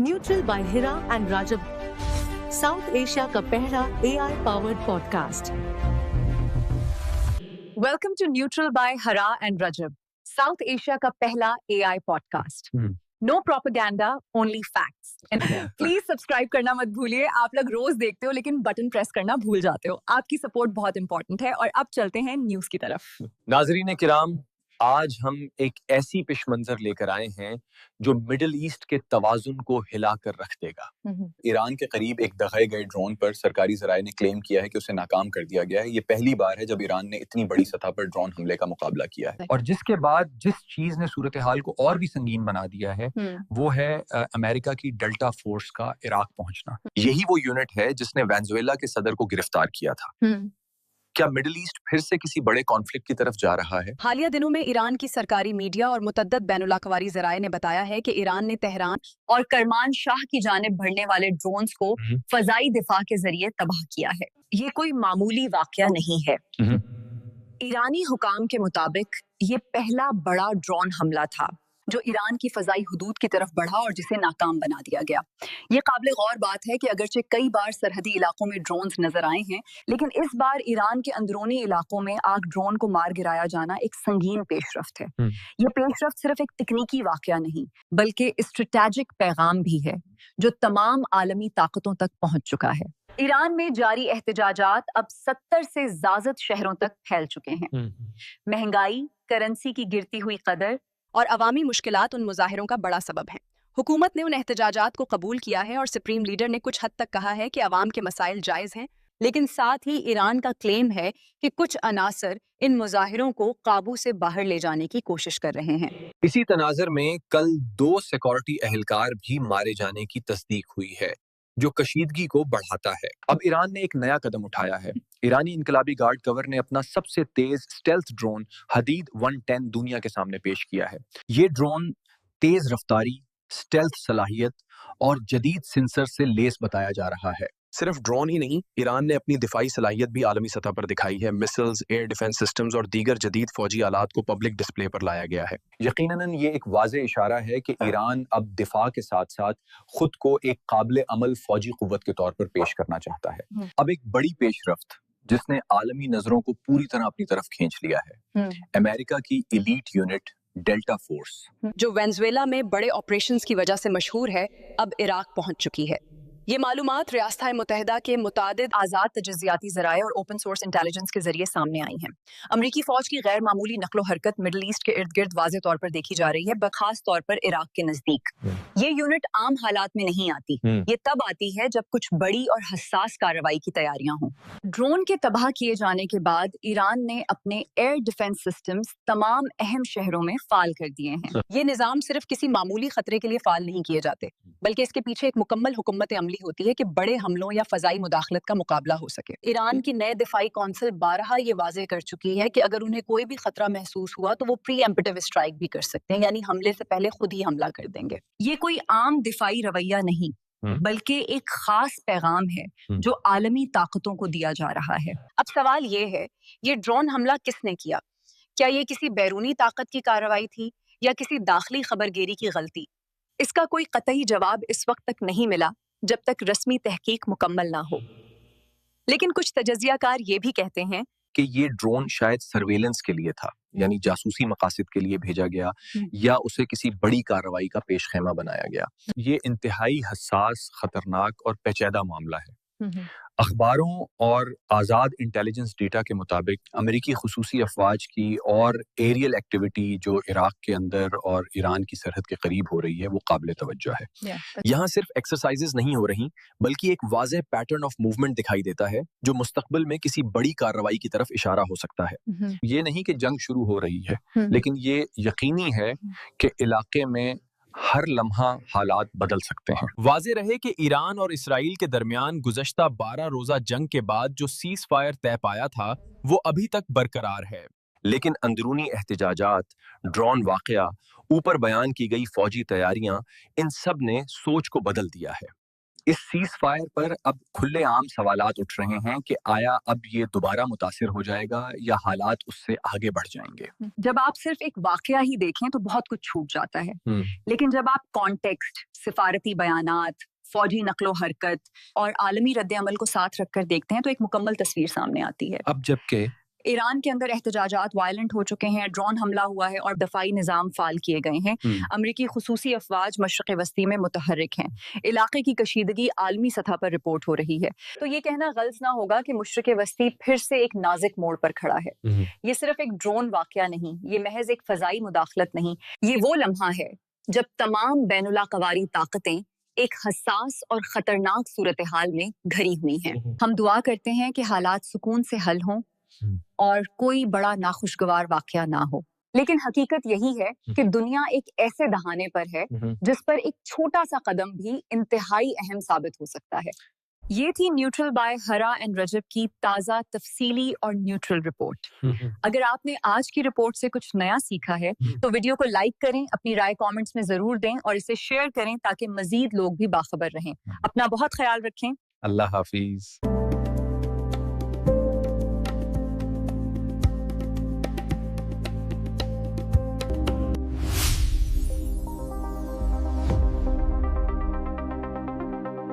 Neutral by Hira and Rajab, south Asia का पहला AI powered podcast. Welcome to neutral by Hira and Rajab, south Asia का पहला AI podcast. No propaganda, only facts. Please subscribe करना मत भूलिए। आप लोग रोज देखते हो लेकिन बटन प्रेस करना भूल जाते हो। आपकी सपोर्ट बहुत इंपॉर्टेंट है। और अब चलते हैं न्यूज की तरफ। नाजरीन किराम, आज हम एक ऐसी पिश मंजर लेकर आए हैं जो मिडिल ईस्ट के तवाजुन को हिलाकर रख देगा। ईरान के करीब एक दगाए गए ड्रोन पर सरकारी ज़राए ने क्लेम किया है कि उसे नाकाम कर दिया गया है। ये पहली बार है जब ईरान ने इतनी बड़ी सतह पर ड्रोन हमले का मुकाबला किया है। और जिसके बाद जिस चीज ने सूरत हाल को और भी संगीन बना दिया है वो है अमेरिका की डेल्टा फोर्स का इराक पहुंचना। यही वो यूनिट है जिसने वेनेजुएला के सदर को गिरफ्तार किया था। क्या मिडिल ईस्ट फिर से किसी बड़े कॉन्फ्लिक्ट की तरफ जा रहा है? हालिया दिनों में ईरान की सरकारी मीडिया और मुतद्दद बैनुल-अक़वामी ज़राए ने बताया है कि ईरान ने तेहरान और करमान शाह की जानिब बढ़ने वाले ड्रोन्स को फजाई दिफा के जरिए तबाह किया है। ये कोई मामूली वाकया नहीं है। ईरानी हुकाम के मुताबिक ये पहला बड़ा ड्रोन हमला था जो ईरान की फजाई हुदूद की तरफ बढ़ा और जिसे नाकाम बना दिया गया। ये काबिल गौर बात है कि अगरचे कई बार सरहदी इलाकों में ड्रोन्स नजर आए हैं, लेकिन इस बार ईरान के अंदरूनी इलाकों में आग ड्रोन को मार गिराया जाना एक संगीन पेशरफ्त है। ये पेशरफ्त सिर्फ एक तकनीकी वाकया नहीं बल्कि स्ट्रेटेजिक पैगाम भी है जो तमाम आलमी ताकतों तक पहुंच चुका है। ईरान में जारी एहतजाजात अब 70 से ज़ायद शहरों तक फैल चुके हैं। महंगाई, करेंसी की गिरती हुई कदर और अवामी मुश्किलात उन मुजाहिरों का बड़ा सबब हैं। हुकूमत ने उन एहतजाजात को कबूल किया है और सुप्रीम लीडर ने कुछ हद तक कहा है कि अवाम के मसाइल जायज़ हैं, लेकिन साथ ही ईरान का क्लेम है कि कुछ अनासर इन मुजाहिरों को काबू से बाहर ले जाने की कोशिश कर रहे हैं। इसी तनाजर में कल 2 सिक्योरिटी एहलकार भी मारे जाने की तस्दीक हुई है, जो कशीदगी को बढ़ाता है। अब ईरान ने एक नया कदम उठाया है। ईरानी इनकलाबी गार्ड कवर ने अपना सबसे तेज स्टेल्थ ड्रोन हदीद 110 दुनिया के सामने पेश किया है। ये ड्रोन तेज रफ्तारी, स्टेल्थ सलाहियत और जदीद सेंसर से लेस बताया जा रहा है। सिर्फ ड्रोन ही नहीं, ईरान ने अपनी दिफाई सलाहियत भी आलमी सतह पर दिखाई है। मिसाइल्स, एयर डिफेंस सिस्टम्स और दीगर जदीद फौजी आलात को पब्लिक डिस्प्ले पर लाया गया है। यकीनन ये एक वाज़ेह इशारा है कि ईरान अब दिफा के साथ साथ खुद को एक काबिल अमल फौजी कुव्वत के तौर पर पेश करना चाहता है। अब एक बड़ी पेशरफ्त जिसने आलमी नजरों को पूरी तरह अपनी तरफ खींच लिया है, अमेरिका की एलीट यूनिट डेल्टा फोर्स, जो वेनेजुएला में बड़े ऑपरेशंस की वजह से मशहूर है, अब इराक पहुंच चुकी है। ये मालूमात रियासत मुत्तहिदा के मुतादिद आज़ाद तजज़ियाती ज़राए और ओपन सोर्स इंटेलिजेंस के जरिए सामने आई हैं। अमरीकी फौज की गैर मामूली नकलो हरकत मिडल ईस्ट के इर्द गिर्द वाज़े तौर पर देखी जा रही है, बखास तौर पर इराक के नजदीक। ये यूनिट आम हालात में नहीं आती, ये तब आती है जब कुछ बड़ी और हसास कार्रवाई की तैयारियां हों। ड्रोन के तबाह किए जाने के बाद ईरान ने अपने एयर डिफेंस सिस्टम्स तमाम अहम शहरों में फाल कर दिए हैं। ये निज़ाम सिर्फ किसी मामूली खतरे के लिए फाल नहीं किए जाते, बल्कि इसके पीछे एक मुकम्मल हुकूमत अमली होती है कि बड़े हमलों या फजाई मुदाखलत का मुकाबला हो सके। ईरान की नए दिफाई कौंसिल 12 ये वाजे कर चुकी है कि अगर उन्हें कोई भी खतरा महसूस हुआ तो वो प्रीएम्प्टिव स्ट्राइक भी कर सकते हैं, यानी हमले से पहले खुद ही हमला कर देंगे। ये कोई आम दिफाई रवैया नहीं बल्कि एक खास पैगाम है जो आलमी ताकतों को दिया जा रहा है। अब सवाल ये है, ये ड्रोन हमला किसने किया? क्या ये किसी बैरूनी ताकत की कार्रवाई थी या किसी दाखिली खबरगेरी की गलती? इसका कोई कतई जवाब इस वक्त तक नहीं मिला जब तक रस्मी तहकीक मुकम्मल ना हो। लेकिन कुछ तजज़ियाकार ये भी कहते हैं कि ये ड्रोन शायद सर्वेलेंस के लिए था, यानी जासूसी मकासद के लिए भेजा गया या उसे किसी बड़ी कार्रवाई का पेशखेमा बनाया गया। ये इंतहाई हसास, खतरनाक और पेचीदा मामला है। अखबारों और आज़ाद इंटेलिजेंस डेटा के मुताबिक अमेरिकी खुसूसी अफवाज की और एरियल एक्टिविटी जो इराक के अंदर और ईरान की सरहद के करीब हो रही है वो काबिल तवज्जो है। यहाँ सिर्फ एक्सरसाइजेज नहीं हो रही बल्कि एक वाज़ेह पैटर्न ऑफ मूवमेंट दिखाई देता है जो मुस्तकबिल में किसी बड़ी कार्रवाई की तरफ इशारा हो सकता है। ये नहीं कि जंग शुरू हो रही है, लेकिन ये यकीनी है कि इलाके में हर लम्हा हालात बदल सकते हैं। वाज़ेह रहे कि ईरान और इसराइल के दरमियान गुज़श्ता 12 रोज़ा जंग के बाद जो सीज़ फायर तय पाया था वो अभी तक बरकरार है, लेकिन अंदरूनी एहतजाजात, ड्रोन वाक़या, ऊपर बयान की गई फौजी तैयारियां, इन सब ने सोच को बदल दिया है। इस सीज फायर पर अब खुले आम सवालात उठ रहे हैं कि आया अब ये दोबारा मुतासिर हो जाएगा या हालात उससे आगे बढ़ जाएंगे। जब आप सिर्फ एक वाकया ही देखें तो बहुत कुछ छूट जाता है, लेकिन जब आप कॉन्टेक्स्ट, सिफारती बयानात, फौजी नकलो हरकत और आलमी रद्द अमल को साथ रखकर देखते हैं तो एक मुकम्मल तस्वीर सामने आती है। अब जबकि ईरान के अंदर एहतजाजात वायलेंट हो चुके हैं, ड्रोन हमला हुआ है और दफाई निज़ाम फाल किए गए हैं, अमरीकी खुसूसी अफवाज मशरक़ वस्ती में मुतहर्रिक हैं, इलाके की कशीदगी आलमी सतह पर रिपोर्ट हो रही है। तो ये कहना गलत ना होगा कि मशरक़ वस्ती फिर से एक नाजुक मोड़ पर खड़ा है। ये सिर्फ एक ड्रोन वाक़या नहीं, ये महज एक फ़ज़ाई मुदाखलत नहीं, ये वो लम्हा है जब तमाम बैनुल-अक़वारी ताकतें एक हसास और खतरनाक सूरत हाल में घिरी हुई हैं। हम दुआ करते हैं कि हालात सुकून से हल हों और कोई बड़ा नाखुशगवार वाकया ना हो। लेकिन हकीकत यही है कि दुनिया एक ऐसे दहाने पर है जिस पर एक छोटा सा कदम भी इंतहाई अहम साबित हो सकता है। ये थी न्यूट्रल बाय हरा एंड रजब की ताज़ा, तफसीली और न्यूट्रल रिपोर्ट। अगर आपने आज की रिपोर्ट से कुछ नया सीखा है तो वीडियो को लाइक करें, अपनी राय कमेंट्स में जरूर दें और इसे शेयर करें ताकि मजीद लोग भी बाखबर रहें। अपना बहुत ख्याल रखें। अल्लाह हाफिज।